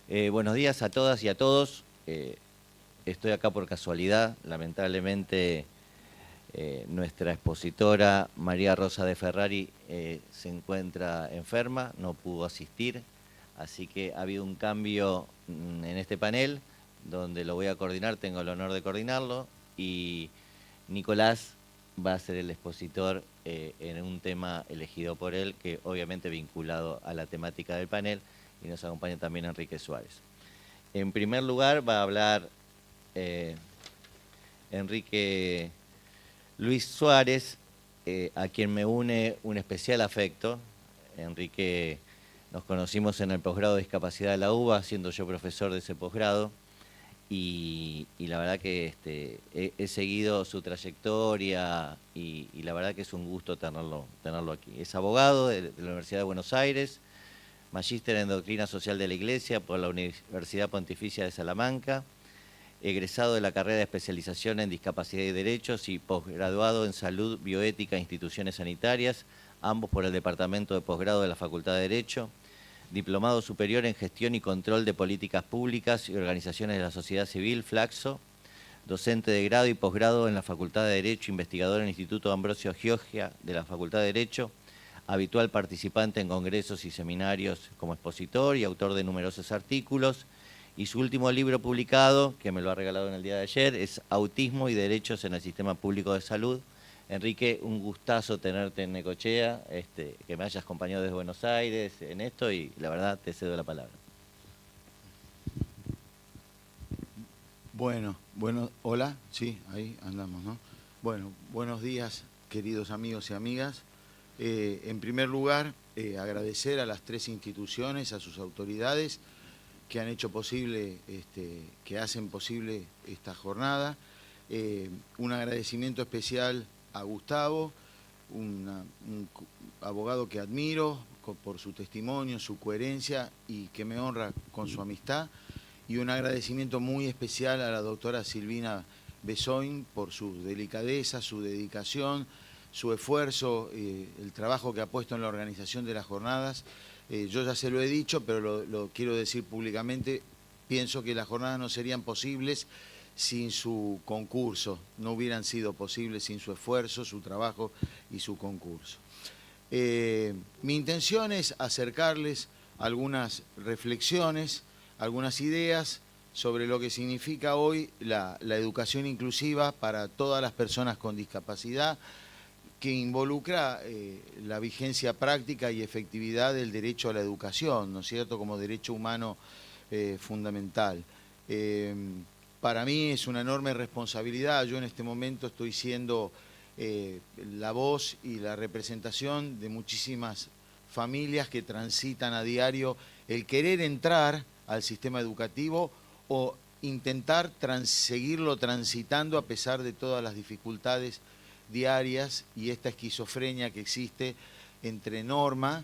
Buenos días a todas y a todos. Estoy acá por casualidad. Lamentablemente, nuestra expositora María Rosa de Ferrari se encuentra enferma, no pudo asistir. Así que ha habido un cambio en este panel, donde lo voy a coordinar, tengo el honor de coordinarlo. Y Nicolás va a ser el expositor en un tema elegido por él, que obviamente vinculado a la temática del panel, y nos acompaña también Enrique Suárez. En primer lugar va a hablar Enrique Luis Suárez, a quien me une un especial afecto. Enrique, nos conocimos en el posgrado de discapacidad de la UBA, siendo yo profesor de ese posgrado, y la verdad que he seguido su trayectoria y la verdad que es un gusto tenerlo aquí. Es abogado de la Universidad de Buenos Aires, magíster en Doctrina Social de la Iglesia por la Universidad Pontificia de Salamanca, egresado de la carrera de especialización en Discapacidad y Derechos y posgraduado en Salud, Bioética e Instituciones Sanitarias, ambos por el Departamento de Posgrado de la Facultad de Derecho, diplomado superior en Gestión y Control de Políticas Públicas y Organizaciones de la Sociedad Civil, Flaxo, docente de grado y posgrado en la Facultad de Derecho, investigador en el Instituto Ambrosio Gioia de la Facultad de Derecho, habitual participante en congresos y seminarios como expositor y autor de numerosos artículos. Y su último libro publicado, que me lo ha regalado en el día de ayer, es Autismo y Derechos en el Sistema Público de Salud. Enrique, un gustazo tenerte en Necochea, que me hayas acompañado desde Buenos Aires en esto, y la verdad te cedo la palabra. Bueno, hola, sí, ahí andamos, ¿no? Bueno, buenos días, queridos amigos y amigas. En primer lugar, agradecer a las tres instituciones, a sus autoridades, que han hecho posible, que hacen posible esta jornada. Un agradecimiento especial a Gustavo, un abogado que admiro por su testimonio, su coherencia y que me honra con su amistad. Y un agradecimiento muy especial a la doctora Silvina Besoin por su delicadeza, su dedicación, su esfuerzo, el trabajo que ha puesto en la organización de las jornadas. Yo ya se lo he dicho, pero lo quiero decir públicamente. Pienso que las jornadas no serían posibles sin su concurso, no hubieran sido posibles sin su esfuerzo, su trabajo y su concurso. Mi intención es acercarles algunas reflexiones, algunas ideas sobre lo que significa hoy la educación inclusiva para todas las personas con discapacidad, que involucra la vigencia práctica y efectividad del derecho a la educación, ¿no es cierto?, como derecho humano fundamental. Para mí es una enorme responsabilidad. Yo en este momento estoy siendo la voz y la representación de muchísimas familias que transitan a diario el querer entrar al sistema educativo o intentar seguirlo transitando a pesar de todas las dificultades diarias y esta esquizofrenia que existe entre norma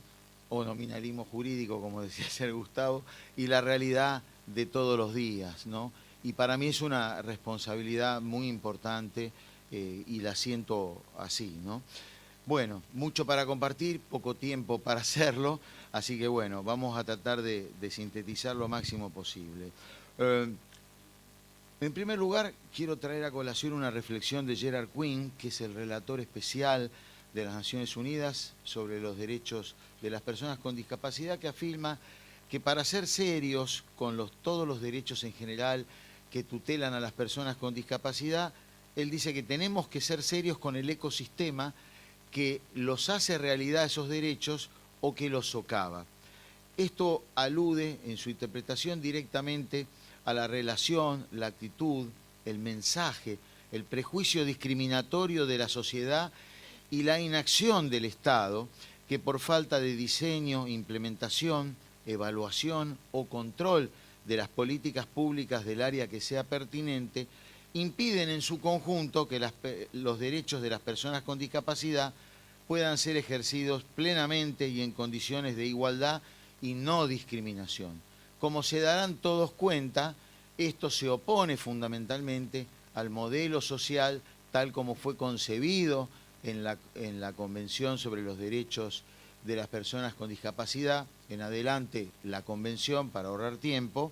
o nominalismo jurídico, como decía ayer Gustavo, y la realidad de todos los días, ¿no? Y para mí es una responsabilidad muy importante y la siento así, ¿no? Bueno, mucho para compartir, poco tiempo para hacerlo, así que bueno, vamos a tratar de sintetizar lo máximo posible. En primer lugar, quiero traer a colación una reflexión de Gerard Quinn, que es el relator especial de las Naciones Unidas sobre los derechos de las personas con discapacidad, que afirma que para ser serios con todos los derechos en general que tutelan a las personas con discapacidad, él dice que tenemos que ser serios con el ecosistema que los hace realidad esos derechos o que los socava. Esto alude en su interpretación directamente a la relación, la actitud, el mensaje, el prejuicio discriminatorio de la sociedad y la inacción del Estado, que por falta de diseño, implementación, evaluación o control de las políticas públicas del área que sea pertinente, impiden en su conjunto que los derechos de las personas con discapacidad puedan ser ejercidos plenamente y en condiciones de igualdad y no discriminación. Como se darán todos cuenta, esto se opone fundamentalmente al modelo social tal como fue concebido en la Convención sobre los Derechos de las personas con discapacidad, en adelante la convención para ahorrar tiempo,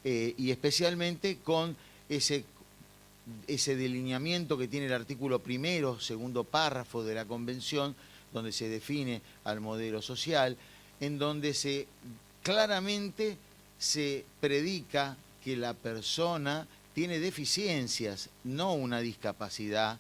y especialmente con ese delineamiento que tiene el artículo primero, segundo párrafo de la convención, donde se define al modelo social, en donde claramente se predica que la persona tiene deficiencias, no una discapacidad,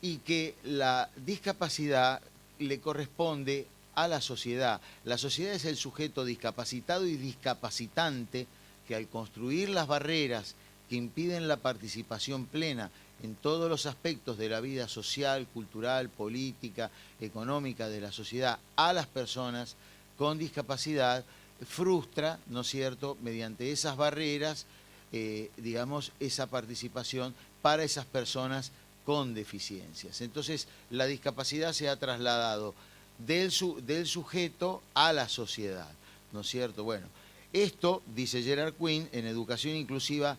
y que la discapacidad le corresponde a la sociedad. La sociedad es el sujeto discapacitado y discapacitante que al construir las barreras que impiden la participación plena en todos los aspectos de la vida social, cultural, política, económica de la sociedad a las personas con discapacidad, frustra, ¿no es cierto?, mediante esas barreras, digamos, esa participación para esas personas con deficiencias. Entonces, la discapacidad se ha trasladado del sujeto a la sociedad, ¿no es cierto? Bueno, esto, dice Gerard Quinn, en educación inclusiva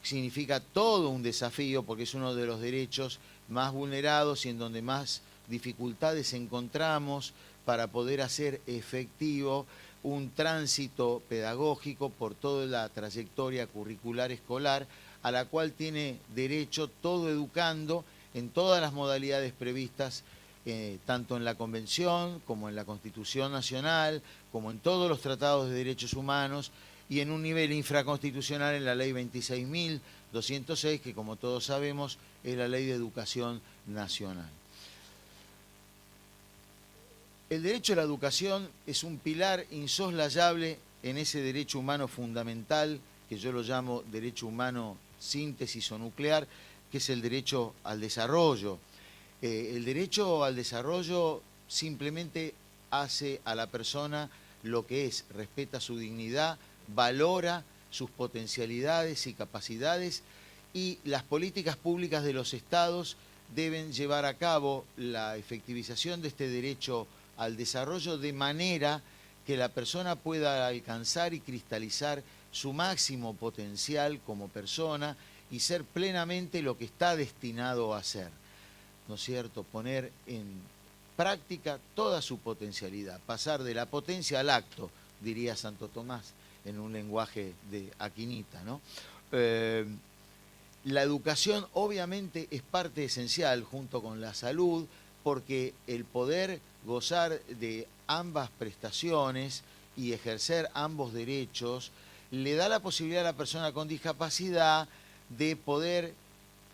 significa todo un desafío porque es uno de los derechos más vulnerados y en donde más dificultades encontramos para poder hacer efectivo un tránsito pedagógico por toda la trayectoria curricular escolar a la cual tiene derecho todo educando en todas las modalidades previstas, tanto en la Convención como en la Constitución Nacional, como en todos los tratados de derechos humanos y en un nivel infraconstitucional en la Ley 26.206, que como todos sabemos es la Ley de Educación Nacional. El derecho a la educación es un pilar insoslayable en ese derecho humano fundamental, que yo lo llamo derecho humano síntesis o nuclear, que es el derecho al desarrollo. El derecho al desarrollo simplemente hace a la persona lo que es, respeta su dignidad, valora sus potencialidades y capacidades, y las políticas públicas de los estados deben llevar a cabo la efectivización de este derecho al desarrollo de manera que la persona pueda alcanzar y cristalizar su máximo potencial como persona y ser plenamente lo que está destinado a ser, ¿no es cierto? Poner en práctica toda su potencialidad, pasar de la potencia al acto, diría Santo Tomás, en un lenguaje de Aquinita, ¿no? La educación obviamente es parte esencial junto con la salud, porque el poder gozar de ambas prestaciones y ejercer ambos derechos le da la posibilidad a la persona con discapacidad de poder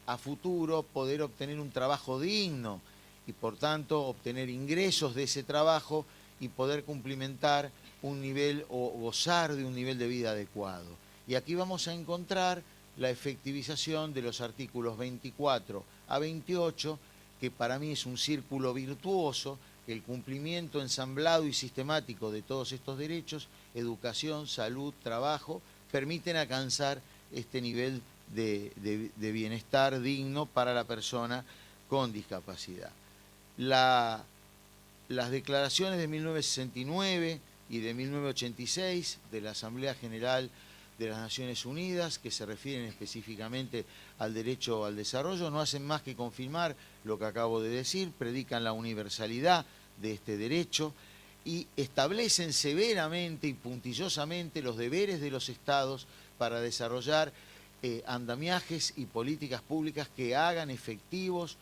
a futuro poder obtener un trabajo digno y por tanto obtener ingresos de ese trabajo y poder cumplimentar un nivel o gozar de un nivel de vida adecuado. Y aquí vamos a encontrar la efectivización de los artículos 24 a 28, que para mí es un círculo virtuoso, el cumplimiento ensamblado y sistemático de todos estos derechos, educación, salud, trabajo, permiten alcanzar este nivel de bienestar digno para la persona con discapacidad. Las declaraciones de 1969 y de 1986 de la Asamblea General de las Naciones Unidas, que se refieren específicamente al derecho al desarrollo, no hacen más que confirmar lo que acabo de decir, predican la universalidad de este derecho y establecen severamente y puntillosamente los deberes de los estados para desarrollar andamiajes y políticas públicas que hagan efectivos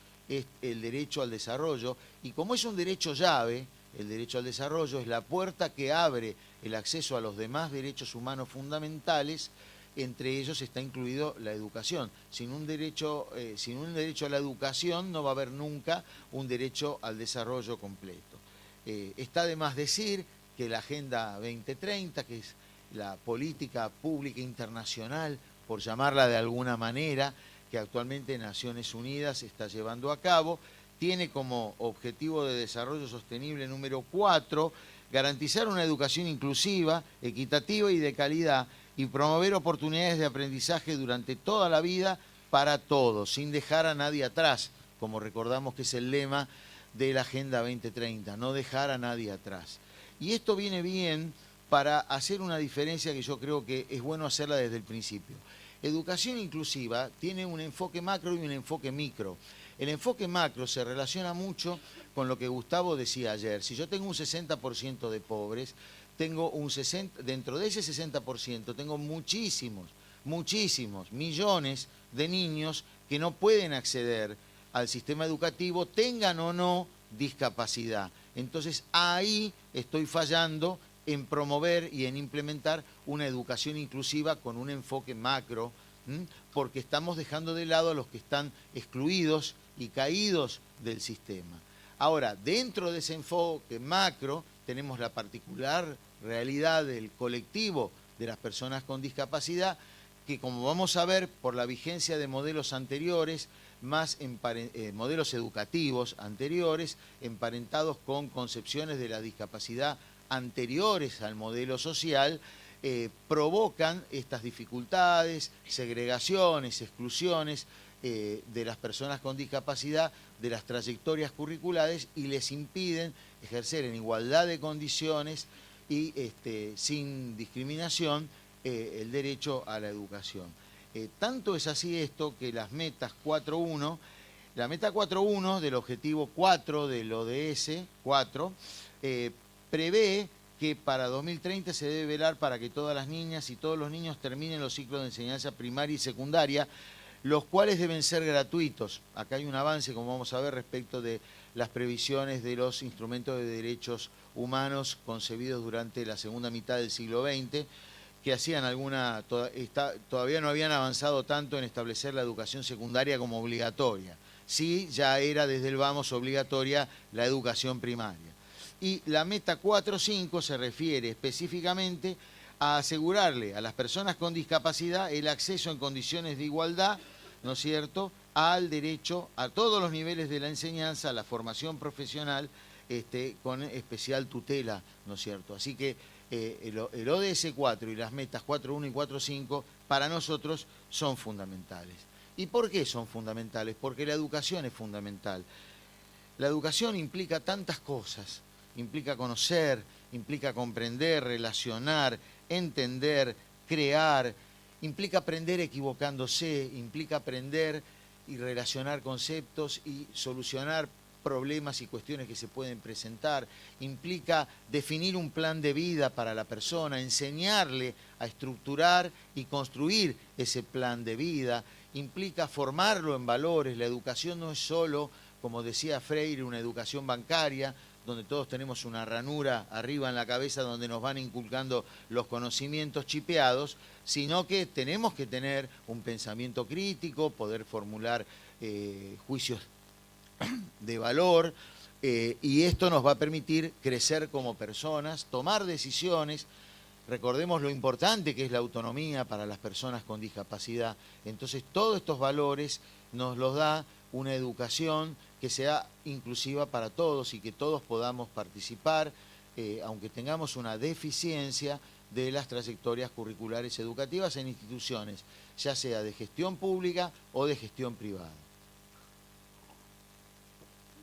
el derecho al desarrollo. Y como es un derecho llave, el derecho al desarrollo es la puerta que abre el acceso a los demás derechos humanos fundamentales, entre ellos está incluido la educación. Sin un derecho a la educación no va a haber nunca un derecho al desarrollo completo. Está de más decir que la Agenda 2030, que es la política pública internacional, por llamarla de alguna manera, que actualmente Naciones Unidas está llevando a cabo, tiene como objetivo de desarrollo sostenible número 4, garantizar una educación inclusiva, equitativa y de calidad, y promover oportunidades de aprendizaje durante toda la vida para todos, sin dejar a nadie atrás, como recordamos que es el lema de la Agenda 2030, no dejar a nadie atrás. Y esto viene bien para hacer una diferencia que yo creo que es bueno hacerla desde el principio. Educación inclusiva tiene un enfoque macro y un enfoque micro. El enfoque macro se relaciona mucho con lo que Gustavo decía ayer. Si yo tengo un 60% de pobres, tengo un 60%, dentro de ese 60% tengo muchísimos millones de niños que no pueden acceder al sistema educativo, tengan o no discapacidad. Entonces ahí estoy fallando en promover y en implementar una educación inclusiva con un enfoque macro, porque estamos dejando de lado a los que están excluidos y caídos del sistema. Ahora, dentro de ese enfoque macro, tenemos la particular realidad del colectivo de las personas con discapacidad, que como vamos a ver por la vigencia de modelos anteriores, más modelos educativos anteriores, emparentados con concepciones de la discapacidad anteriores al modelo social, provocan estas dificultades, segregaciones, exclusiones de las personas con discapacidad de las trayectorias curriculares y les impiden ejercer en igualdad de condiciones y sin discriminación el derecho a la educación. Tanto es así esto que las metas 4.1, la meta 4.1 del objetivo 4 del ODS 4, prevé que para 2030 se debe velar para que todas las niñas y todos los niños terminen los ciclos de enseñanza primaria y secundaria, los cuales deben ser gratuitos. Acá hay un avance, como vamos a ver, respecto de las previsiones de los instrumentos de derechos humanos concebidos durante la segunda mitad del siglo XX, que hacían todavía no habían avanzado tanto en establecer la educación secundaria como obligatoria. Sí, ya era desde el vamos obligatoria la educación primaria. Y la meta 4.5 se refiere específicamente a asegurarle a las personas con discapacidad el acceso en condiciones de igualdad, ¿no es cierto?, al derecho a todos los niveles de la enseñanza, a la formación profesional, con especial tutela, ¿no es cierto? Así que el ODS 4 y las metas 4.1 y 4.5 para nosotros son fundamentales. ¿Y por qué son fundamentales? Porque la educación es fundamental. La educación implica tantas cosas, implica conocer, implica comprender, relacionar, entender, crear, implica aprender equivocándose, implica aprender y relacionar conceptos y solucionar problemas y cuestiones que se pueden presentar, implica definir un plan de vida para la persona, enseñarle a estructurar y construir ese plan de vida, implica formarlo en valores. La educación no es solo, como decía Freire, una educación bancaria, donde todos tenemos una ranura arriba en la cabeza donde nos van inculcando los conocimientos chipeados, sino que tenemos que tener un pensamiento crítico, poder formular juicios de valor, y esto nos va a permitir crecer como personas, tomar decisiones. Recordemos lo importante que es la autonomía para las personas con discapacidad. Entonces, todos estos valores nos los da una educación que sea inclusiva para todos y que todos podamos participar, aunque tengamos una deficiencia de las trayectorias curriculares educativas en instituciones, ya sea de gestión pública o de gestión privada.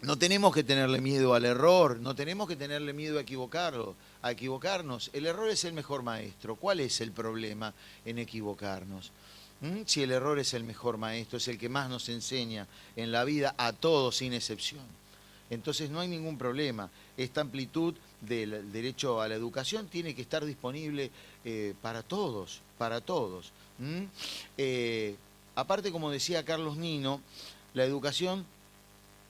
No tenemos que tenerle miedo al error, no tenemos que tenerle miedo a equivocarnos. El error es el mejor maestro. ¿Cuál es el problema en equivocarnos? Si el error es el mejor maestro, es el que más nos enseña en la vida a todos sin excepción. Entonces no hay ningún problema. Esta amplitud del derecho a la educación tiene que estar disponible para todos, para todos. Aparte, como decía Carlos Nino, la educación,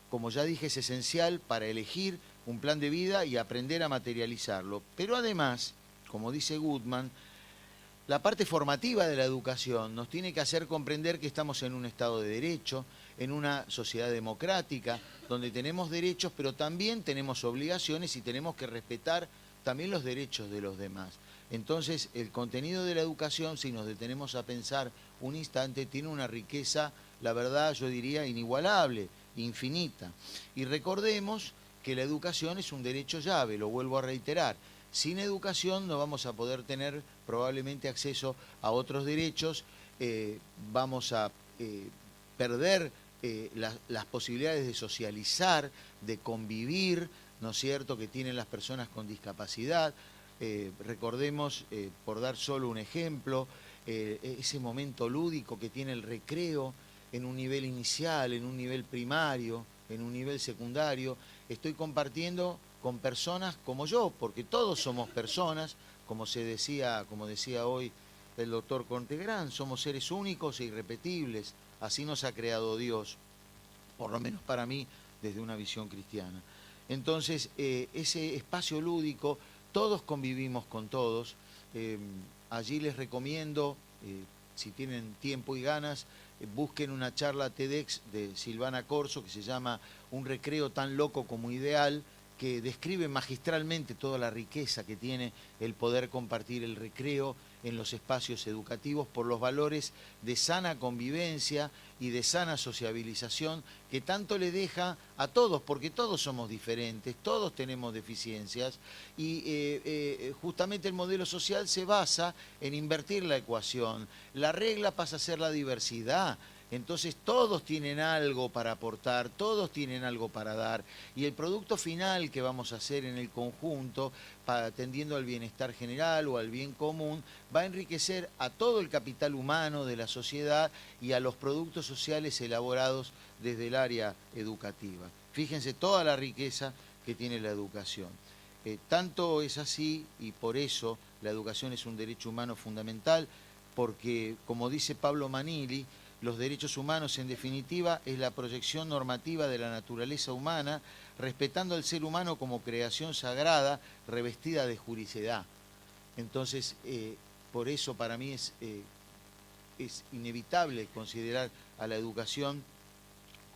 como ya dije, es esencial para elegir un plan de vida y aprender a materializarlo. Pero además, como dice Goodman, la parte formativa de la educación nos tiene que hacer comprender que estamos en un Estado de Derecho, en una sociedad democrática, donde tenemos derechos, pero también tenemos obligaciones y tenemos que respetar también los derechos de los demás. Entonces, el contenido de la educación, si nos detenemos a pensar un instante, tiene una riqueza, la verdad, yo diría, inigualable, infinita. Y recordemos que la educación es un derecho llave, lo vuelvo a reiterar. Sin educación no vamos a poder tener probablemente acceso a otros derechos, vamos a perder las posibilidades de socializar, de convivir, ¿no es cierto?, que tienen las personas con discapacidad. Recordemos, por dar solo un ejemplo, ese momento lúdico que tiene el recreo, en un nivel inicial, en un nivel primario, en un nivel secundario. Estoy compartiendo con personas como yo, porque todos somos personas, como decía hoy el doctor Contegrán, somos seres únicos e irrepetibles, así nos ha creado Dios, por lo menos para mí, desde una visión cristiana. Entonces, ese espacio lúdico, todos convivimos con todos. Allí les recomiendo, si tienen tiempo y ganas, busquen una charla TEDx de Silvana Corso que se llama Un recreo tan loco como ideal, que describe magistralmente toda la riqueza que tiene el poder compartir el recreo en los espacios educativos por los valores de sana convivencia y de sana sociabilización que tanto le deja a todos, porque todos somos diferentes, todos tenemos deficiencias y justamente el modelo social se basa en invertir la ecuación. La regla pasa a ser la diversidad. Entonces todos tienen algo para aportar, todos tienen algo para dar y el producto final que vamos a hacer en el conjunto, atendiendo al bienestar general o al bien común, va a enriquecer a todo el capital humano de la sociedad y a los productos sociales elaborados desde el área educativa. Fíjense toda la riqueza que tiene la educación. Tanto es así y por eso la educación es un derecho humano fundamental, porque como dice Pablo Manili, los derechos humanos, en definitiva, es la proyección normativa de la naturaleza humana, respetando al ser humano como creación sagrada, revestida de juricidad. Entonces, por eso para mí es inevitable considerar a la educación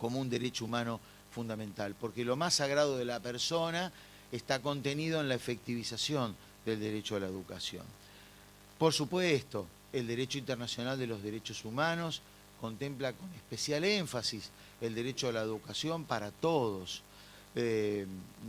como un derecho humano fundamental, porque lo más sagrado de la persona está contenido en la efectivización del derecho a la educación. Por supuesto, el derecho internacional de los derechos humanos contempla con especial énfasis el derecho a la educación para todos.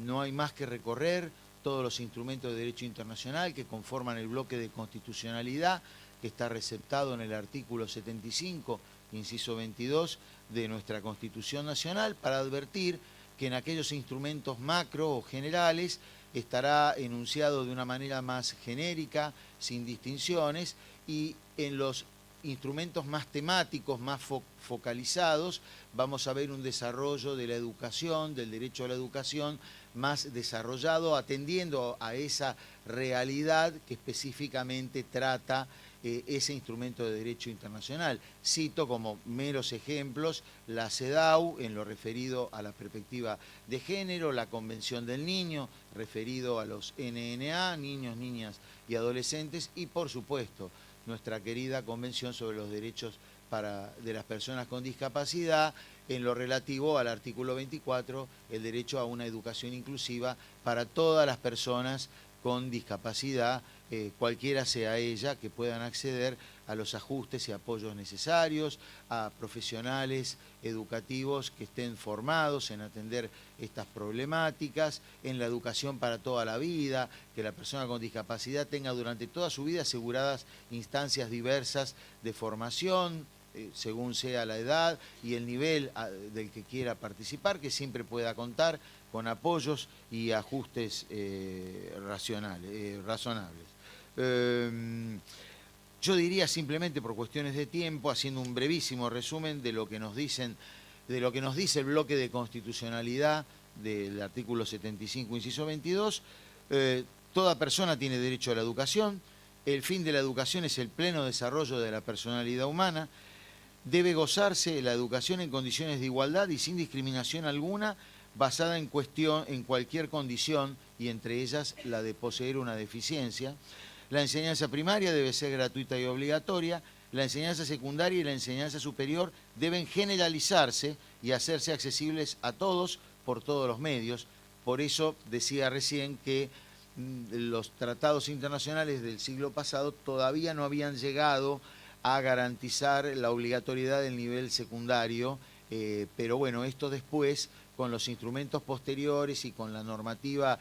No hay más que recorrer todos los instrumentos de derecho internacional que conforman el bloque de constitucionalidad que está receptado en el artículo 75, inciso 22 de nuestra Constitución Nacional, para advertir que en aquellos instrumentos macro o generales estará enunciado de una manera más genérica, sin distinciones, y en los instrumentos más temáticos, más focalizados, vamos a ver un desarrollo de la educación, del derecho a la educación, más desarrollado, atendiendo a esa realidad que específicamente trata ese instrumento de derecho internacional. Cito como meros ejemplos la CEDAW en lo referido a la perspectiva de género, la Convención del Niño referido a los NNA, niños, niñas y adolescentes, y por supuesto nuestra querida Convención sobre los Derechos de las Personas con Discapacidad, en lo relativo al artículo 24, el derecho a una educación inclusiva para todas las personas con discapacidad, cualquiera sea ella, que puedan acceder a los ajustes y apoyos necesarios, a profesionales educativos que estén formados en atender estas problemáticas, en la educación para toda la vida, que la persona con discapacidad tenga durante toda su vida aseguradas instancias diversas de formación, según sea la edad y el nivel del que quiera participar, que siempre pueda contar con apoyos y ajustes razonables. Yo diría simplemente por cuestiones de tiempo, haciendo un brevísimo resumen de lo que nos dice el bloque de constitucionalidad del artículo 75, inciso 22, toda persona tiene derecho a la educación, el fin de la educación es el pleno desarrollo de la personalidad humana, debe gozarse la educación en condiciones de igualdad y sin discriminación alguna, basada en cualquier condición, y entre ellas la de poseer una deficiencia. La enseñanza primaria debe ser gratuita y obligatoria, la enseñanza secundaria y la enseñanza superior deben generalizarse y hacerse accesibles a todos por todos los medios. Por eso decía recién que los tratados internacionales del siglo pasado todavía no habían llegado a garantizar la obligatoriedad del nivel secundario, pero bueno, esto después, con los instrumentos posteriores y con la normativa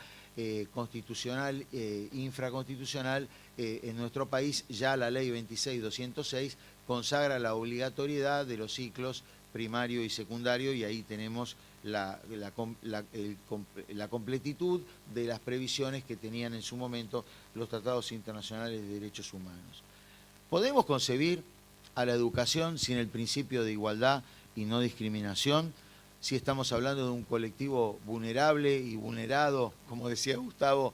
constitucional, infraconstitucional, en nuestro país ya la ley 26.206 consagra la obligatoriedad de los ciclos primario y secundario, y ahí tenemos la completitud de las previsiones que tenían en su momento los tratados internacionales de derechos humanos. ¿Podemos concebir a la educación sin el principio de igualdad y no discriminación, si estamos hablando de un colectivo vulnerable y vulnerado, como decía Gustavo,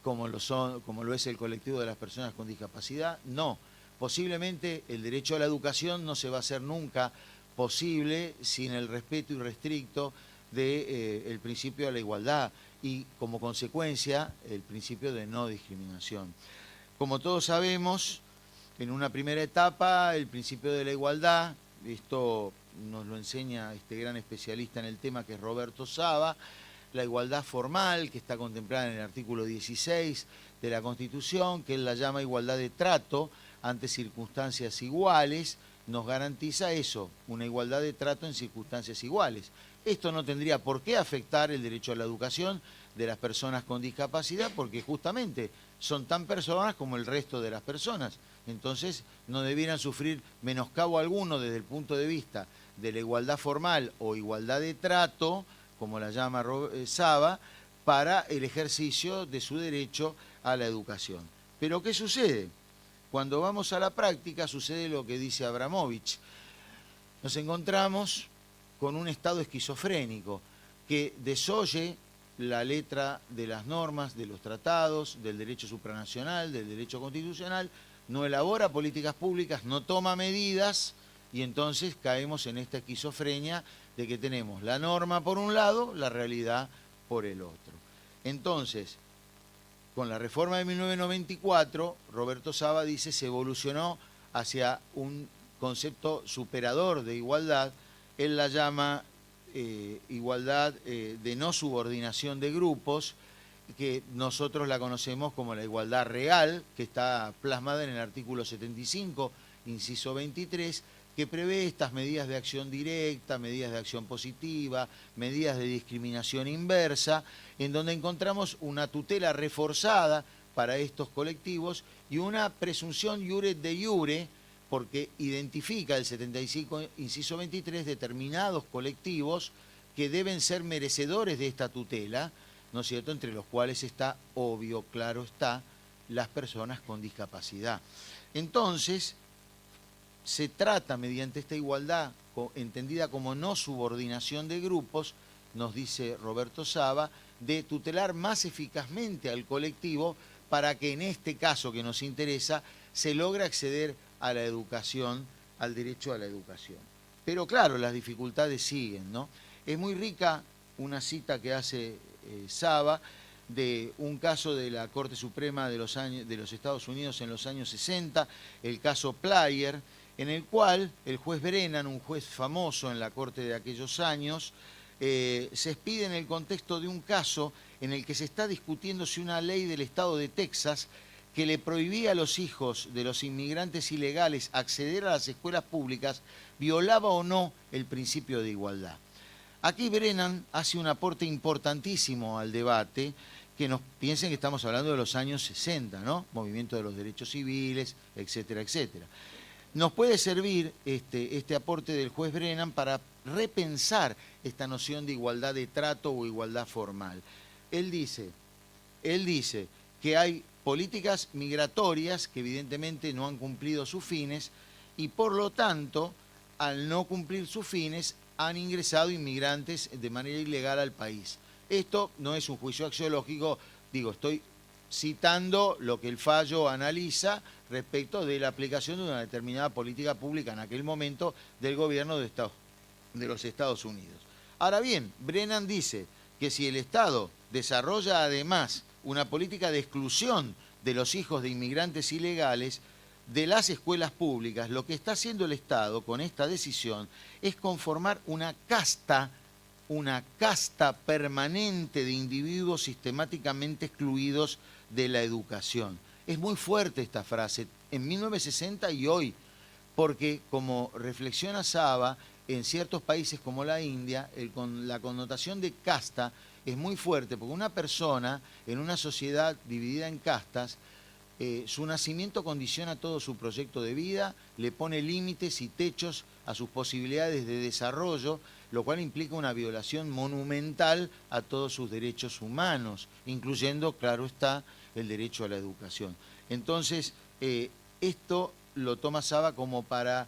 como lo es el colectivo de las personas con discapacidad. No, posiblemente el derecho a la educación no se va a hacer nunca posible sin el respeto irrestricto del principio de la igualdad y, como consecuencia, el principio de no discriminación. Como todos sabemos, en una primera etapa, el principio de la igualdad, esto nos lo enseña este gran especialista en el tema que es Roberto Saba, la igualdad formal que está contemplada en el artículo 16 de la Constitución, que él la llama igualdad de trato ante circunstancias iguales, nos garantiza eso, una igualdad de trato en circunstancias iguales. Esto no tendría por qué afectar el derecho a la educación de las personas con discapacidad, porque justamente son tan personas como el resto de las personas. Entonces no debieran sufrir menoscabo alguno desde el punto de vista de la igualdad formal o igualdad de trato, como la llama Saba, para el ejercicio de su derecho a la educación. Pero ¿qué sucede? Cuando vamos a la práctica sucede lo que dice Abramovich. Nos encontramos con un estado esquizofrénico que desoye la letra de las normas, de los tratados, del derecho supranacional, del derecho constitucional, no elabora políticas públicas, no toma medidas y entonces caemos en esta esquizofrenia de que tenemos la norma por un lado, la realidad por el otro. Entonces, con la reforma de 1994, Roberto Saba dice se evolucionó hacia un concepto superador de igualdad. Él la llama igualdad de no subordinación de grupos, que nosotros la conocemos como la igualdad real, que está plasmada en el artículo 75, inciso 23, que prevé estas medidas de acción directa, medidas de acción positiva, medidas de discriminación inversa, en donde encontramos una tutela reforzada para estos colectivos y una presunción iure de iure, porque identifica el 75, inciso 23, determinados colectivos que deben ser merecedores de esta tutela, ¿no es cierto?, entre los cuales está, obvio, claro está, las personas con discapacidad. Entonces, se trata, mediante esta igualdad, entendida como no subordinación de grupos, nos dice Roberto Saba, de tutelar más eficazmente al colectivo para que en este caso que nos interesa se logre acceder a la educación, al derecho a la educación. Pero claro, las dificultades siguen, ¿no? Es muy rica una cita que hace Saba de un caso de la Corte Suprema de los Estados Unidos en los años 60, el caso Plyer, en el cual el juez Brennan, un juez famoso en la Corte de aquellos años, se expide en el contexto de un caso en el que se está discutiendo si una ley del estado de Texas que le prohibía a los hijos de los inmigrantes ilegales acceder a las escuelas públicas violaba o no el principio de igualdad. Aquí Brennan hace un aporte importantísimo al debate, que nos piensen que estamos hablando de los años 60, ¿no? Movimiento de los derechos civiles, etcétera, etcétera. Nos puede servir este aporte del juez Brennan para repensar esta noción de igualdad de trato o igualdad formal. Él dice que hay políticas migratorias que evidentemente no han cumplido sus fines y por lo tanto, al no cumplir sus fines, han ingresado inmigrantes de manera ilegal al país. Esto no es un juicio axiológico, digo, estoy citando lo que el fallo analiza respecto de la aplicación de una determinada política pública en aquel momento del gobierno de los Estados Unidos. Ahora bien, Brennan dice que si el Estado desarrolla además una política de exclusión de los hijos de inmigrantes ilegales de las escuelas públicas, lo que está haciendo el Estado con esta decisión es conformar una casta permanente de individuos sistemáticamente excluidos de la educación. Es muy fuerte esta frase, en 1960 y hoy, porque como reflexiona Saba, en ciertos países como la India, la connotación de casta es muy fuerte, porque una persona en una sociedad dividida en castas, su nacimiento condiciona todo su proyecto de vida, le pone límites y techos a sus posibilidades de desarrollo, lo cual implica una violación monumental a todos sus derechos humanos, incluyendo, claro está, el derecho a la educación. Entonces, esto lo toma Saba como para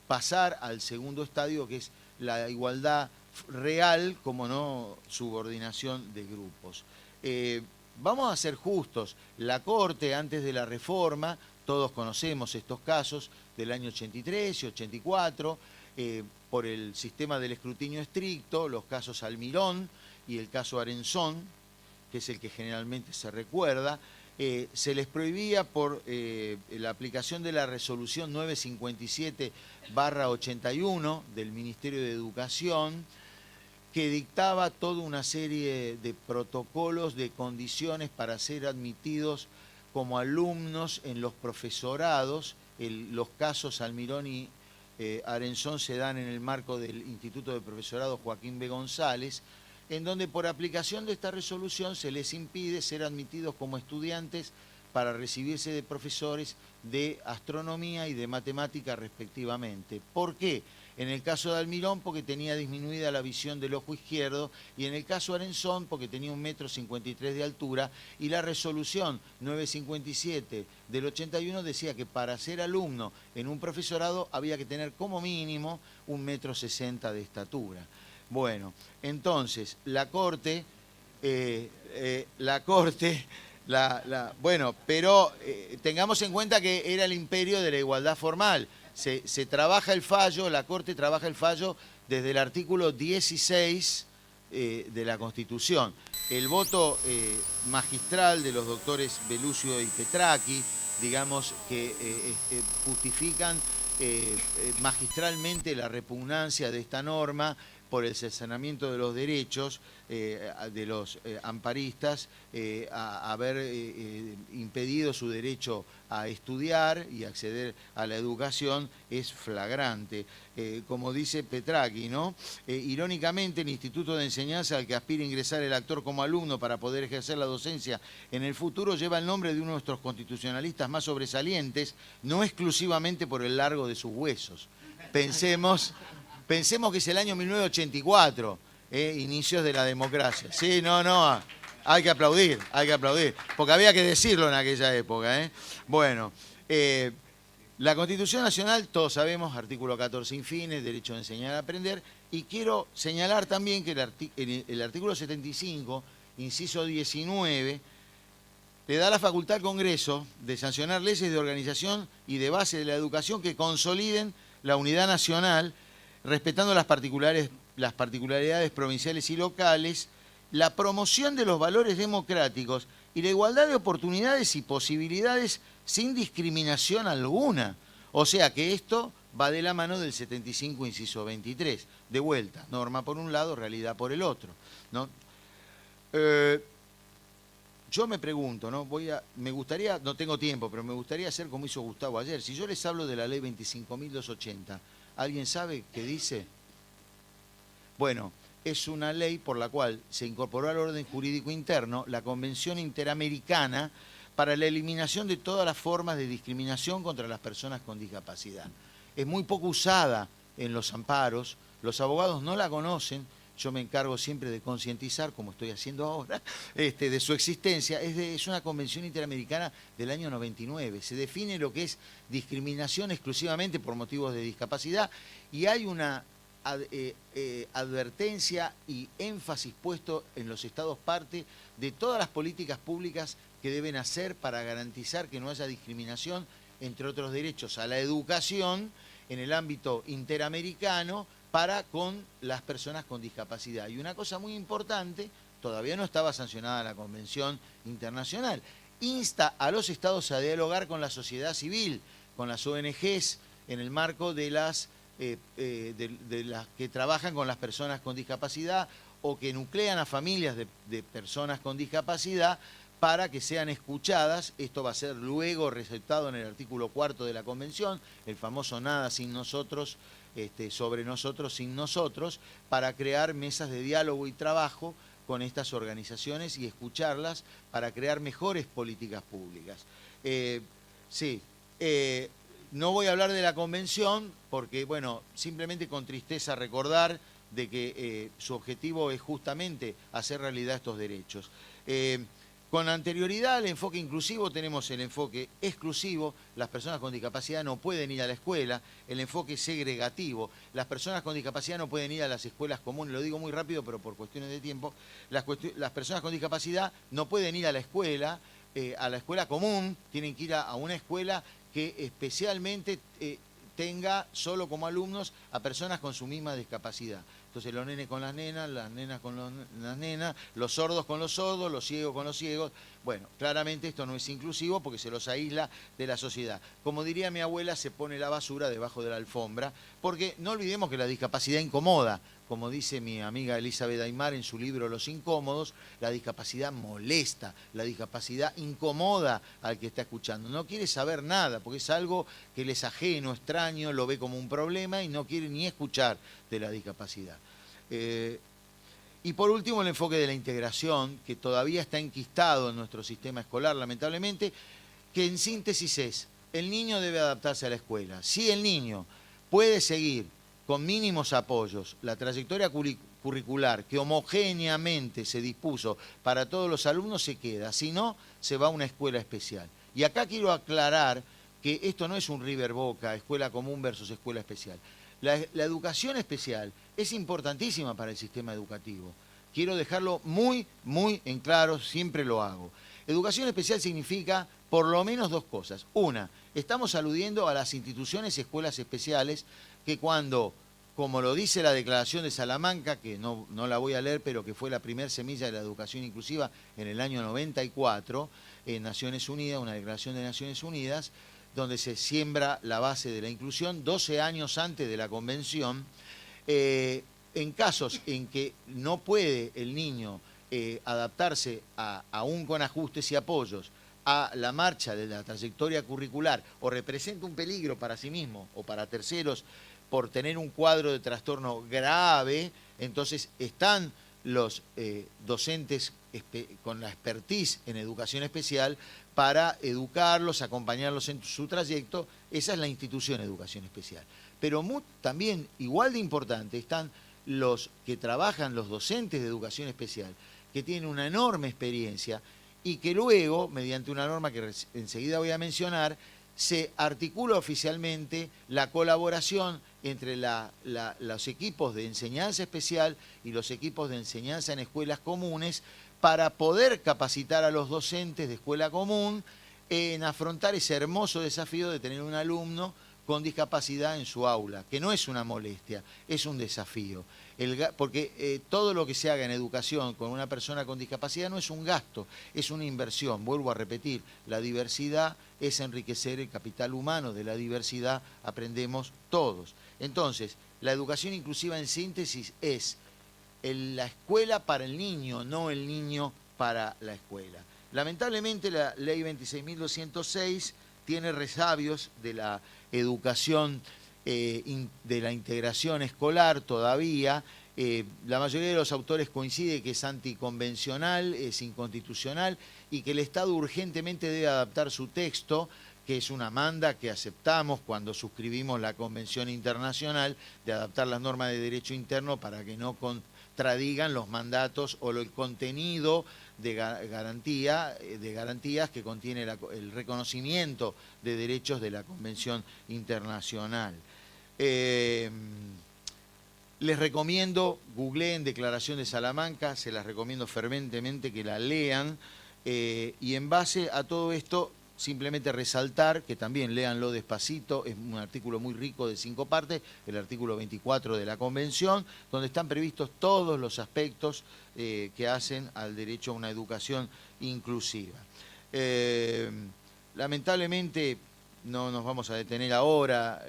pasar al segundo estadio, que es la igualdad real, como no subordinación de grupos. Vamos a ser justos, la Corte antes de la reforma, todos conocemos estos casos del año 83 y 84, por el sistema del escrutinio estricto, los casos Almirón y el caso Arenzón, que es el que generalmente se recuerda, se les prohibía por la aplicación de la resolución 957/81 del Ministerio de Educación, que dictaba toda una serie de protocolos, de condiciones para ser admitidos como alumnos en los profesorados. Los casos Almirón y Arenzón se dan en el marco del Instituto de Profesorado Joaquín B. González, en donde por aplicación de esta resolución se les impide ser admitidos como estudiantes para recibirse de profesores de astronomía y de matemática respectivamente. ¿Por qué? En el caso de Almirón, porque tenía disminuida la visión del ojo izquierdo, y en el caso de Arenzón, porque tenía 1,53 m de altura, y la resolución 957 del 81 decía que para ser alumno en un profesorado había que tener como mínimo 1,60 m de estatura. Bueno, entonces, la Corte, bueno, pero tengamos en cuenta que era el imperio de la igualdad formal. Se trabaja el fallo, la Corte trabaja el fallo desde el artículo 16 de la Constitución. El voto magistral de los doctores Belucio y Petracchi, digamos, que justifican magistralmente la repugnancia de esta norma por el cercenamiento de los derechos de los amparistas, a haber impedido su derecho a estudiar y acceder a la educación, es flagrante. Como dice Petracchi, ¿no? Irónicamente, el Instituto de Enseñanza al que aspira a ingresar el actor como alumno para poder ejercer la docencia en el futuro lleva el nombre de uno de nuestros constitucionalistas más sobresalientes, no exclusivamente por el largo de sus huesos. Pensemos que es el año 1984, inicios de la democracia. Sí, no, hay que aplaudir, porque había que decirlo en aquella época. Bueno, la Constitución Nacional, todos sabemos, artículo 14 infines, derecho de enseñar a aprender, y quiero señalar también que el artículo 75, inciso 19, le da la facultad al Congreso de sancionar leyes de organización y de base de la educación que consoliden la unidad nacional, respetando las particularidades provinciales y locales, la promoción de los valores democráticos y la igualdad de oportunidades y posibilidades sin discriminación alguna. O sea que esto va de la mano del 75, inciso 23. De vuelta, norma por un lado, realidad por el otro, ¿no? Yo me pregunto, ¿no? Me gustaría, no tengo tiempo, pero me gustaría hacer como hizo Gustavo ayer. Si yo les hablo de la ley 25.280, ¿alguien sabe qué dice? Bueno, es una ley por la cual se incorporó al orden jurídico interno la Convención Interamericana para la eliminación de todas las formas de discriminación contra las personas con discapacidad. Es muy poco usada en los amparos, los abogados no la conocen, yo me encargo siempre de concientizar, como estoy haciendo ahora, de su existencia. Es una convención interamericana del año 99. Se define lo que es discriminación exclusivamente por motivos de discapacidad y hay una advertencia y énfasis puesto en los estados parte de todas las políticas públicas que deben hacer para garantizar que no haya discriminación, entre otros derechos, a la educación en el ámbito interamericano, para con las personas con discapacidad. Y una cosa muy importante, todavía no estaba sancionada la Convención Internacional, insta a los estados a dialogar con la sociedad civil, con las ONGs, en el marco de las que trabajan con las personas con discapacidad o que nuclean a familias de personas con discapacidad para que sean escuchadas. Esto va a ser luego resaltado en el artículo 4 de la Convención, el famoso nada sin nosotros, sobre nosotros sin nosotros, para crear mesas de diálogo y trabajo con estas organizaciones y escucharlas para crear mejores políticas públicas. No voy a hablar de la Convención porque, bueno, simplemente con tristeza recordar de que su objetivo es justamente hacer realidad estos derechos. Con anterioridad al enfoque inclusivo tenemos el enfoque exclusivo, las personas con discapacidad no pueden ir a la escuela, el enfoque segregativo, las personas con discapacidad no pueden ir a las escuelas comunes, lo digo muy rápido pero por cuestiones de tiempo, las personas con discapacidad no pueden ir a la escuela común, tienen que ir a una escuela que especialmente tenga solo como alumnos a personas con su misma discapacidad. Entonces los nenes con las nenas con las nenas, los sordos con los sordos, los ciegos con los ciegos. Bueno, claramente esto no es inclusivo porque se los aísla de la sociedad. Como diría mi abuela, se pone la basura debajo de la alfombra, porque no olvidemos que la discapacidad incomoda. Como dice mi amiga Elizabeth Aymar en su libro Los Incómodos, la discapacidad molesta, la discapacidad incomoda al que está escuchando. No quiere saber nada, porque es algo que le es ajeno, extraño, lo ve como un problema y no quiere ni escuchar de la discapacidad. Y por último, el enfoque de la integración, que todavía está enquistado en nuestro sistema escolar, lamentablemente, que en síntesis es, el niño debe adaptarse a la escuela. Si el niño puede seguir con mínimos apoyos la trayectoria curricular que homogéneamente se dispuso para todos los alumnos, se queda. Si no, se va a una escuela especial. Y acá quiero aclarar que esto no es un River Boca, escuela común versus escuela especial. La educación especial es importantísima para el sistema educativo. Quiero dejarlo muy, muy en claro, siempre lo hago. Educación especial significa por lo menos dos cosas. Una, estamos aludiendo a las instituciones y escuelas especiales que cuando, como lo dice la Declaración de Salamanca, que no la voy a leer, pero que fue la primera semilla de la educación inclusiva en el año 94, en Naciones Unidas, una declaración de Naciones Unidas, donde se siembra la base de la inclusión 12 años antes de la convención, en casos en que no puede el niño adaptarse aún con ajustes y apoyos a la marcha de la trayectoria curricular o representa un peligro para sí mismo o para terceros por tener un cuadro de trastorno grave, entonces están los docentes con la expertise en educación especial para educarlos, acompañarlos en su trayecto. Esa es la institución de educación especial. Pero también, igual de importante, están los que trabajan, los docentes de educación especial, que tienen una enorme experiencia y que luego, mediante una norma que enseguida voy a mencionar, se articula oficialmente la colaboración entre los equipos de enseñanza especial y los equipos de enseñanza en escuelas comunes para poder capacitar a los docentes de escuela común en afrontar ese hermoso desafío de tener un alumno con discapacidad en su aula, que no es una molestia, es un desafío. Porque todo lo que se haga en educación con una persona con discapacidad no es un gasto, es una inversión. Vuelvo a repetir, la diversidad es enriquecer el capital humano, de la diversidad aprendemos todos. Entonces, la educación inclusiva en síntesis es la escuela para el niño, no el niño para la escuela. Lamentablemente la ley 26.206 tiene resabios de la educación, de la integración escolar todavía. La mayoría de los autores coincide que es anticonvencional, es inconstitucional y que el Estado urgentemente debe adaptar su texto, que es una manda que aceptamos cuando suscribimos la Convención Internacional de adaptar las normas de derecho interno para que no contradigan los mandatos o el contenido de garantías que contiene el reconocimiento de derechos de la Convención Internacional. Les recomiendo, googleen Declaración de Salamanca, se las recomiendo ferventemente que la lean, y en base a todo esto, simplemente resaltar que también léanlo despacito, es un artículo muy rico de 5 partes, el artículo 24 de la Convención, donde están previstos todos los aspectos que hacen al derecho a una educación inclusiva. Lamentablemente no nos vamos a detener ahora.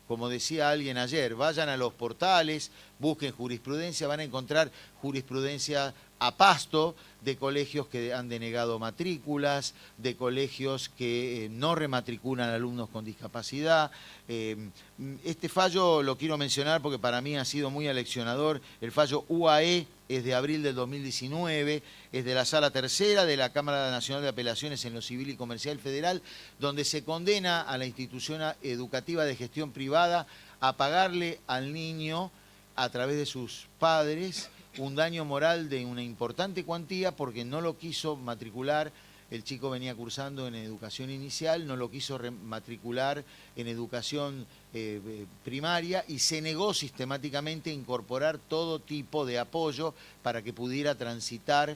Como decía alguien ayer, vayan a los portales, busquen jurisprudencia, van a encontrar jurisprudencia a pasto de colegios que han denegado matrículas, de colegios que no rematriculan alumnos con discapacidad. Este fallo lo quiero mencionar porque para mí ha sido muy aleccionador. El fallo UAE es de abril del 2019, es de la Sala Tercera de la Cámara Nacional de Apelaciones en lo Civil y Comercial Federal, donde se condena a la institución educativa de gestión privada a pagarle al niño a través de sus padres un daño moral de una importante cuantía porque no lo quiso matricular. El chico venía cursando en educación inicial, no lo quiso matricular en educación primaria y se negó sistemáticamente a incorporar todo tipo de apoyo para que pudiera transitar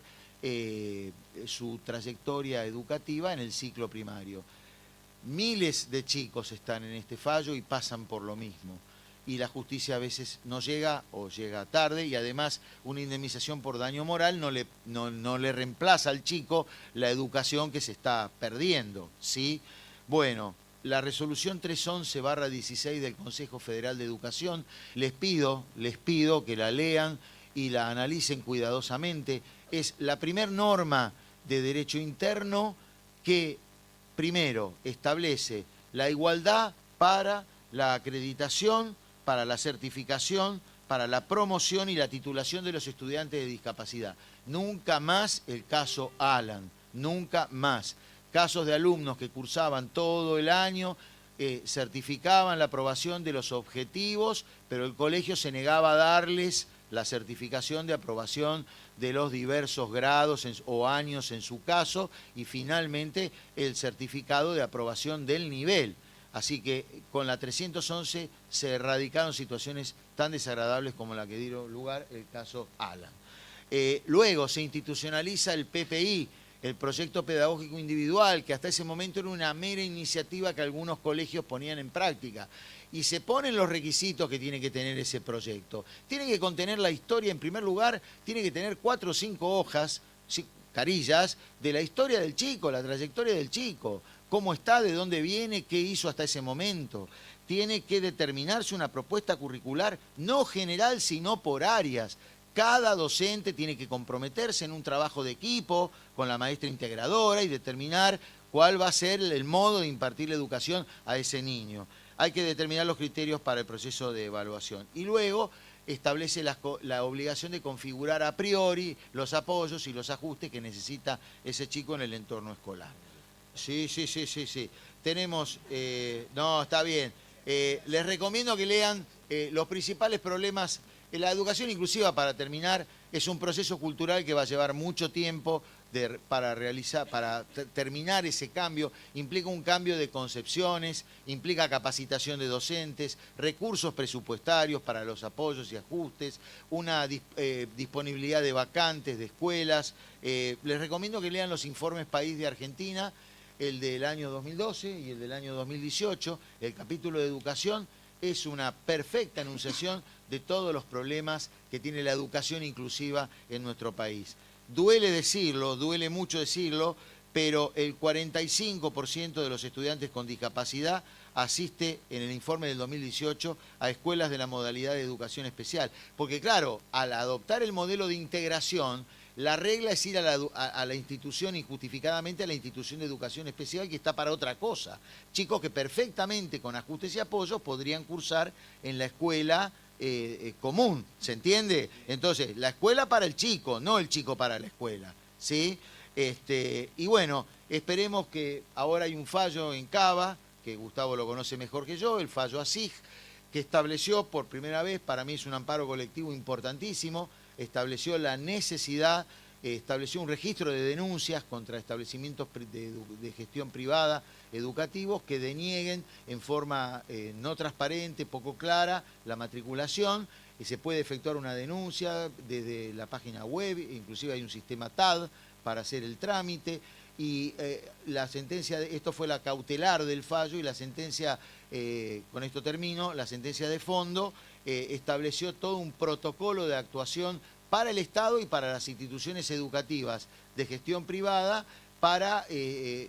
su trayectoria educativa en el ciclo primario. Miles de chicos están en este fallo y pasan por lo mismo. Y la justicia a veces no llega o llega tarde y además una indemnización por daño moral no le reemplaza al chico la educación que se está perdiendo, ¿sí? Bueno, la resolución 311/16 del Consejo Federal de Educación, les pido que la lean y la analicen cuidadosamente. Es la primer norma de derecho interno que primero establece la igualdad para la acreditación, para la certificación, para la promoción y la titulación de los estudiantes de discapacidad. Nunca más el caso Alan, nunca más. Casos de alumnos que cursaban todo el año, certificaban la aprobación de los objetivos, pero el colegio se negaba a darles la certificación de aprobación de los diversos grados o años en su caso, y finalmente el certificado de aprobación del nivel. Así que con la 311 se erradicaron situaciones tan desagradables como la que dieron lugar el caso Alan. Luego se institucionaliza el PPI, el proyecto pedagógico individual, que hasta ese momento era una mera iniciativa que algunos colegios ponían en práctica. Y se ponen los requisitos que tiene que tener ese proyecto. Tiene que contener la historia, en primer lugar, tiene que tener 4 o 5 hojas, carillas, de la historia del chico, la trayectoria del chico, cómo está, de dónde viene, qué hizo hasta ese momento. Tiene que determinarse una propuesta curricular, no general, sino por áreas. Cada docente tiene que comprometerse en un trabajo de equipo con la maestra integradora y determinar cuál va a ser el modo de impartir la educación a ese niño. Hay que determinar los criterios para el proceso de evaluación. Y luego establece la obligación de configurar a priori los apoyos y los ajustes que necesita ese chico en el entorno escolar. Sí. Tenemos... no, está bien. Les recomiendo que lean los principales problemas. La educación inclusiva, para terminar, es un proceso cultural que va a llevar mucho tiempo para terminar ese cambio. Implica un cambio de concepciones, implica capacitación de docentes, recursos presupuestarios para los apoyos y ajustes, una disponibilidad de vacantes de escuelas. Les recomiendo que lean los informes País de Argentina, el del año 2012 y el del año 2018. El capítulo de educación es una perfecta enunciación de todos los problemas que tiene la educación inclusiva en nuestro país. Duele decirlo, duele mucho decirlo, pero el 45% de los estudiantes con discapacidad asiste en el informe del 2018 a escuelas de la modalidad de educación especial. Porque claro, al adoptar el modelo de integración, la regla es ir a la institución, injustificadamente a la institución de educación especial, que está para otra cosa. Chicos que perfectamente con ajustes y apoyos podrían cursar en la escuela común, ¿se entiende? Entonces, la escuela para el chico, no el chico para la escuela, ¿sí? Y bueno, esperemos que ahora hay un fallo en Cava, que Gustavo lo conoce mejor que yo, el fallo ASIG, que estableció por primera vez, para mí es un amparo colectivo importantísimo, estableció la necesidad, estableció un registro de denuncias contra establecimientos de gestión privada educativos que denieguen en forma no transparente, poco clara, la matriculación. Y se puede efectuar una denuncia desde la página web, inclusive hay un sistema TAD para hacer el trámite. Y la sentencia, esto fue la cautelar del fallo, y la sentencia, con esto termino, la sentencia de fondo estableció todo un protocolo de actuación para el Estado y para las instituciones educativas de gestión privada para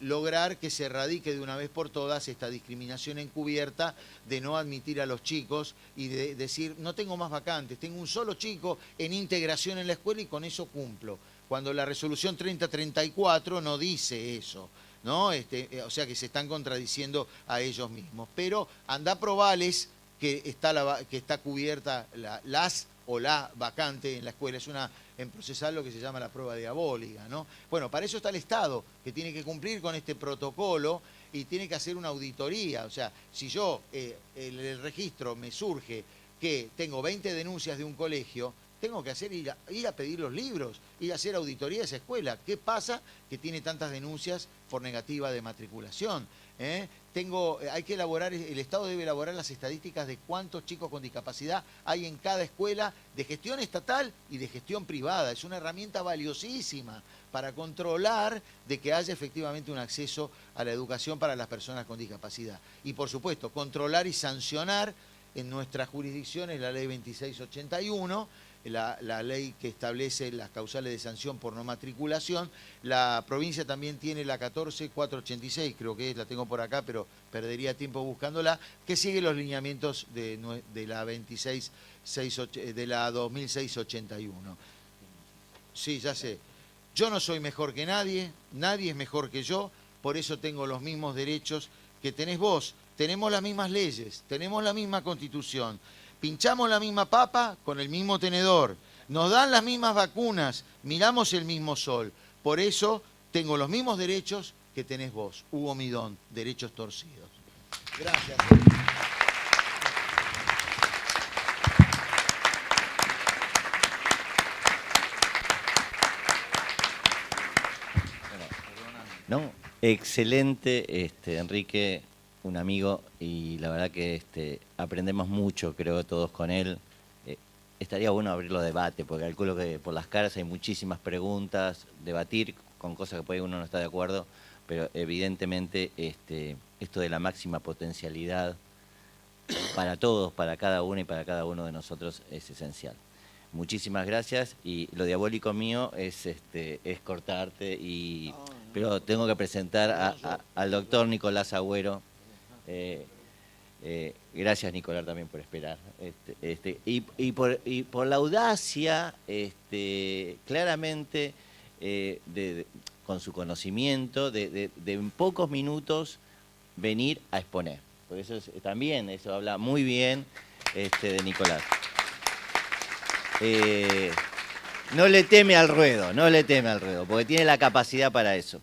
lograr que se erradique de una vez por todas esta discriminación encubierta de no admitir a los chicos y de decir, no tengo más vacantes, tengo un solo chico en integración en la escuela y con eso cumplo. Cuando la resolución 3034 no dice eso, ¿no? O sea que se están contradiciendo a ellos mismos. Pero anda a probarles que está cubierta la vacante en la escuela. Es en procesal lo que se llama la prueba diabólica, ¿no? Bueno, para eso está el Estado, que tiene que cumplir con este protocolo y tiene que hacer una auditoría. O sea, si yo, el registro me surge que tengo 20 denuncias de un colegio, tengo que hacer ir a pedir los libros, ir a hacer auditoría a esa escuela. ¿Qué pasa que tiene tantas denuncias por negativa de matriculación? Hay que elaborar, el Estado debe elaborar las estadísticas de cuántos chicos con discapacidad hay en cada escuela de gestión estatal y de gestión privada. Es una herramienta valiosísima para controlar de que haya efectivamente un acceso a la educación para las personas con discapacidad. Y por supuesto, controlar y sancionar en nuestras jurisdicciones la ley 2681, la ley que establece las causales de sanción por no matriculación. La provincia también tiene la 14486, creo que es, la tengo por acá, pero perdería tiempo buscándola, que sigue los lineamientos de la 2681. Sí, ya sé. Yo no soy mejor que nadie, nadie es mejor que yo, por eso tengo los mismos derechos que tenés vos. Tenemos las mismas leyes, tenemos la misma constitución, pinchamos la misma papa con el mismo tenedor, nos dan las mismas vacunas, miramos el mismo sol. Por eso tengo los mismos derechos que tenés vos, Hugo Midón, derechos torcidos. Gracias. No, excelente, Enrique, un amigo, y la verdad que aprendemos mucho, creo, todos con él. Estaría bueno abrirlo a debate, porque calculo que por las caras hay muchísimas preguntas, debatir con cosas que por ahí uno no está de acuerdo, pero evidentemente esto de la máxima potencialidad para todos, para cada uno y para cada uno de nosotros es esencial. Muchísimas gracias, y lo diabólico mío es cortarte, pero tengo que presentar al doctor Nicolás Agüero. Gracias, Nicolás, también por esperar. Y por la audacia, claramente, con su conocimiento, de en pocos minutos venir a exponer. Por eso también eso habla muy bien de Nicolás. No le teme al ruedo, porque tiene la capacidad para eso.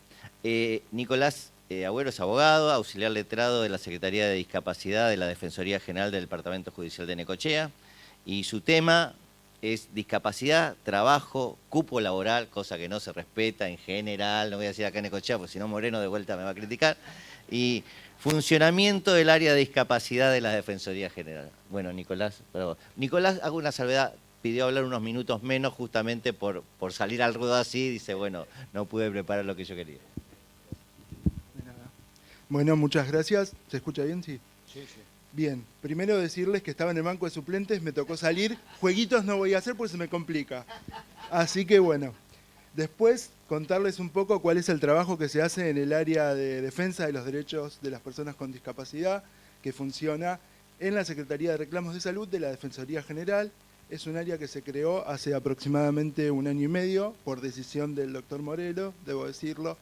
Nicolás Agüero es abogado, auxiliar letrado de la Secretaría de Discapacidad de la Defensoría General del Departamento Judicial de Necochea, y su tema es discapacidad, trabajo, cupo laboral, cosa que no se respeta en general, no voy a decir acá en Necochea, porque si no Moreno de vuelta me va a criticar, y funcionamiento del área de discapacidad de la Defensoría General. Bueno, Nicolás, hago una salvedad. Pidió hablar unos minutos menos justamente por salir al ruedo así. Dice, bueno, no pude preparar lo que yo quería. Bueno, muchas gracias. ¿Se escucha bien? Sí. Sí, sí. Bien, primero decirles que estaba en el banco de suplentes, me tocó salir. Jueguitos no voy a hacer porque se me complica. Así que bueno, después contarles un poco cuál es el trabajo que se hace en el área de defensa de los derechos de las personas con discapacidad, que funciona en la Secretaría de Reclamos de Salud de la Defensoría General. Es un área que se creó hace aproximadamente 1 año y medio por decisión del doctor Moreno, debo decirlo.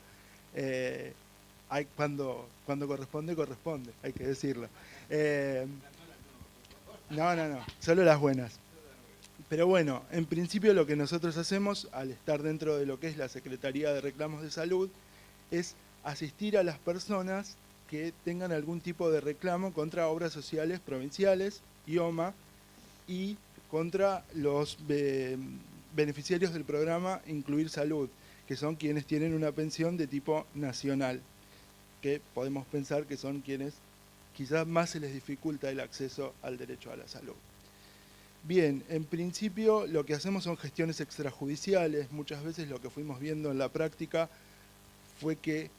Cuando corresponde, hay que decirlo. No, solo las buenas. Pero bueno, en principio lo que nosotros hacemos al estar dentro de lo que es la Secretaría de Reclamos de Salud es asistir a las personas que tengan algún tipo de reclamo contra obras sociales provinciales, IOMA, y contra los beneficiarios del programa Incluir Salud, que son quienes tienen una pensión de tipo nacional, que podemos pensar que son quienes quizás más se les dificulta el acceso al derecho a la salud. Bien, en principio lo que hacemos son gestiones extrajudiciales. Muchas veces lo que fuimos viendo en la práctica fue que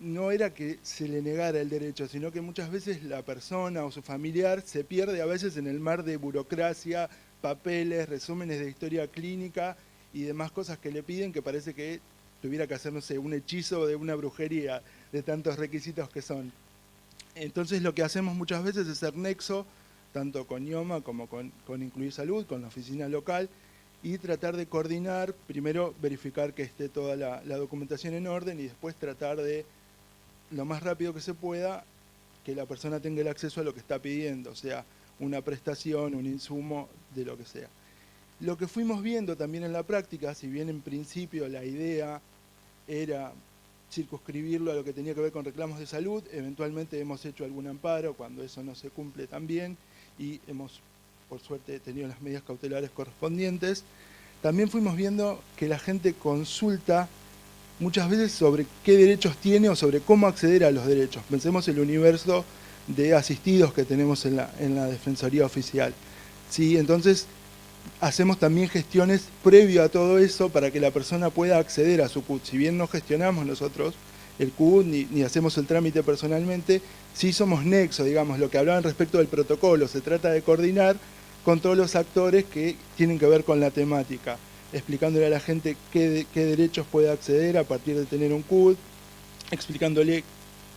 no era que se le negara el derecho, sino que muchas veces la persona o su familiar se pierde a veces en el mar de burocracia, papeles, resúmenes de historia clínica y demás cosas que le piden, que parece que tuviera que hacer, no sé, un hechizo de una brujería, de tantos requisitos que son. Entonces lo que hacemos muchas veces es hacer nexo, tanto con IOMA como con Incluir Salud, con la oficina local, y tratar de coordinar, primero verificar que esté toda la documentación en orden y después tratar de, lo más rápido que se pueda, que la persona tenga el acceso a lo que está pidiendo, o sea, una prestación, un insumo, de lo que sea. Lo que fuimos viendo también en la práctica, si bien en principio la idea era circunscribirlo a lo que tenía que ver con reclamos de salud, eventualmente hemos hecho algún amparo cuando eso no se cumple también, y hemos por suerte he tenido las medidas cautelares correspondientes, también fuimos viendo que la gente consulta muchas veces sobre qué derechos tiene o sobre cómo acceder a los derechos. Pensemos el universo de asistidos que tenemos en la Defensoría Oficial. ¿Sí? Entonces, hacemos también gestiones previo a todo eso para que la persona pueda acceder a su CUT. Si bien no gestionamos nosotros el CUT ni hacemos el trámite personalmente, sí somos nexo, digamos, lo que hablaban respecto del protocolo. Se trata de coordinar con todos los actores que tienen que ver con la temática, explicándole a la gente qué derechos puede acceder a partir de tener un CUT, explicándole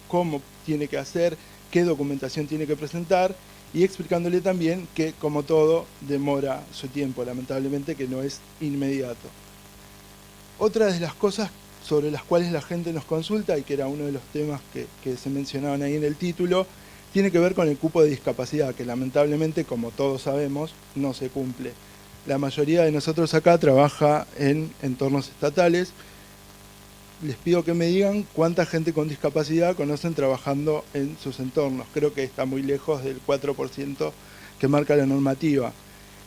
cómo tiene que hacer, qué documentación tiene que presentar y explicándole también que, como todo, demora su tiempo, lamentablemente, que no es inmediato. Otra de las cosas sobre las cuales la gente nos consulta, y que era uno de los temas que se mencionaban ahí en el título, tiene que ver con el cupo de discapacidad, que lamentablemente, como todos sabemos, no se cumple. La mayoría de nosotros acá trabaja en entornos estatales. Les pido que me digan cuánta gente con discapacidad conocen trabajando en sus entornos. Creo que está muy lejos del 4% que marca la normativa.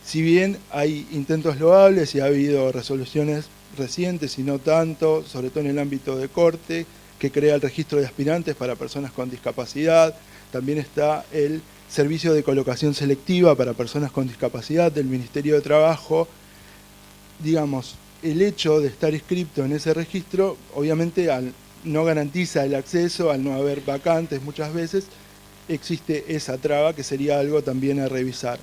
Si bien hay intentos loables y ha habido resoluciones recientes y no tanto, sobre todo en el ámbito de corte, que crea el registro de aspirantes para personas con discapacidad. También está el servicio de colocación selectiva para personas con discapacidad del Ministerio de Trabajo. Digamos, el hecho de estar inscripto en ese registro, obviamente no garantiza el acceso, al no haber vacantes muchas veces, existe esa traba que sería algo también a revisar.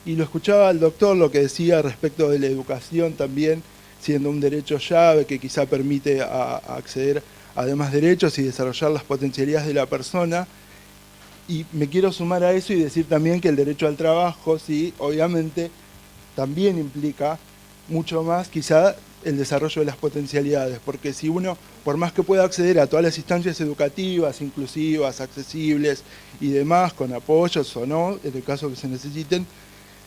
Y lo escuchaba el doctor, lo que decía respecto de la educación también, siendo un derecho llave que quizá permite acceder a demás derechos y desarrollar las potencialidades de la persona. Y me quiero sumar a eso y decir también que el derecho al trabajo, sí, obviamente, también implica mucho más quizá el desarrollo de las potencialidades, porque si uno, por más que pueda acceder a todas las instancias educativas, inclusivas, accesibles y demás, con apoyos o no, en el caso que se necesiten,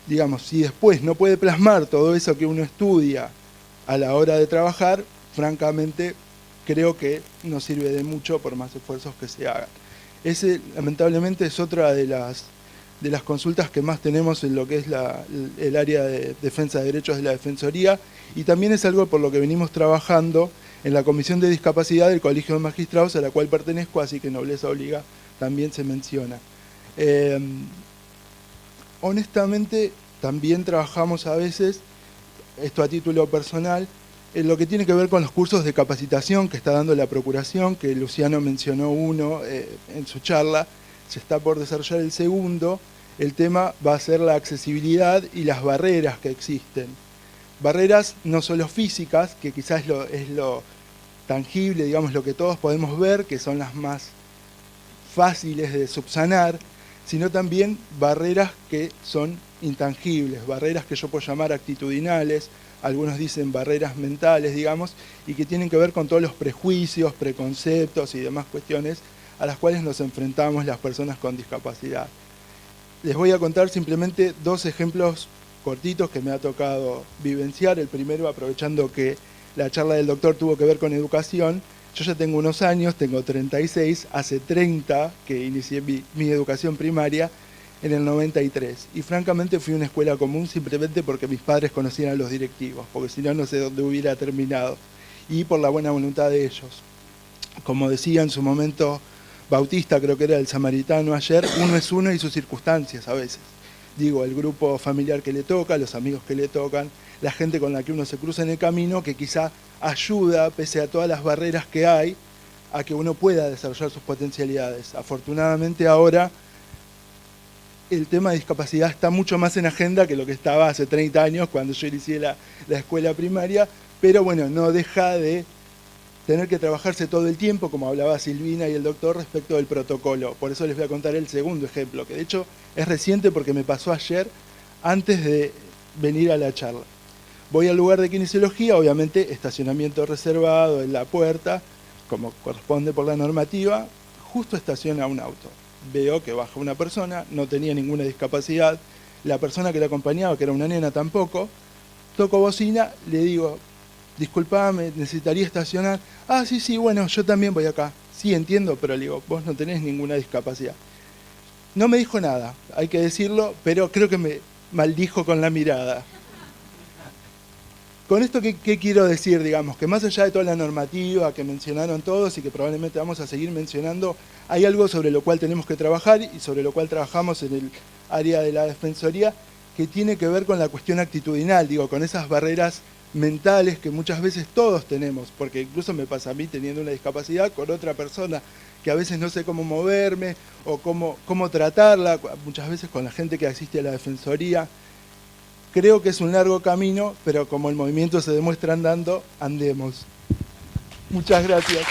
digamos, si después no puede plasmar todo eso que uno estudia a la hora de trabajar, francamente creo que no sirve de mucho por más esfuerzos que se hagan. Ese, lamentablemente, es otra de las consultas que más tenemos en lo que es el área de defensa de derechos de la Defensoría, y también es algo por lo que venimos trabajando en la Comisión de Discapacidad del Colegio de Magistrados, a la cual pertenezco, así que Nobleza Obliga también se menciona. Honestamente, también trabajamos a veces, esto a título personal, en lo que tiene que ver con los cursos de capacitación que está dando la Procuración, que Luciano mencionó uno en su charla. Se está por desarrollar el segundo. El tema va a ser la accesibilidad y las barreras que existen. Barreras no solo físicas, que quizás es lo tangible, digamos, lo que todos podemos ver, que son las más fáciles de subsanar, sino también barreras que son intangibles, barreras que yo puedo llamar actitudinales, algunos dicen barreras mentales, digamos, y que tienen que ver con todos los prejuicios, preconceptos y demás cuestiones a las cuales nos enfrentamos las personas con discapacidad. Les voy a contar simplemente dos ejemplos cortitos que me ha tocado vivenciar. El primero, aprovechando que la charla del doctor tuvo que ver con educación. Yo ya tengo unos años, tengo 36, hace 30 que inicié mi educación primaria en el 93. Y francamente fui a una escuela común simplemente porque mis padres conocían a los directivos, porque si no, no sé dónde hubiera terminado. Y por la buena voluntad de ellos. Como decía en su momento Bautista, creo que era el samaritano ayer, uno es uno y sus circunstancias a veces. Digo, el grupo familiar que le toca, los amigos que le tocan, la gente con la que uno se cruza en el camino, que quizá ayuda, pese a todas las barreras que hay, a que uno pueda desarrollar sus potencialidades. Afortunadamente ahora el tema de discapacidad está mucho más en agenda que lo que estaba hace 30 años cuando yo inicié la escuela primaria, pero bueno, no deja de tener que trabajarse todo el tiempo, como hablaba Silvina y el doctor, respecto del protocolo. Por eso les voy a contar el segundo ejemplo, que de hecho es reciente porque me pasó ayer antes de venir a la charla. Voy al lugar de kinesiología, obviamente estacionamiento reservado en la puerta, como corresponde por la normativa, justo estaciona un auto. Veo que baja una persona, no tenía ninguna discapacidad, la persona que la acompañaba, que era una nena, tampoco. Toco bocina, le digo, disculpame, necesitaría estacionar. Ah, sí, bueno, yo también voy acá. Sí, entiendo, pero le digo, vos no tenés ninguna discapacidad. No me dijo nada, hay que decirlo, pero creo que me maldijo con la mirada. Con esto, ¿qué quiero decir? Digamos, que más allá de toda la normativa que mencionaron todos y que probablemente vamos a seguir mencionando, hay algo sobre lo cual tenemos que trabajar y sobre lo cual trabajamos en el área de la Defensoría, que tiene que ver con la cuestión actitudinal, digo, con esas barreras mentales que muchas veces todos tenemos, porque incluso me pasa a mí teniendo una discapacidad con otra persona que a veces no sé cómo moverme o cómo tratarla, muchas veces con la gente que asiste a la Defensoría. Creo que es un largo camino, pero como el movimiento se demuestra andando, andemos. Muchas gracias.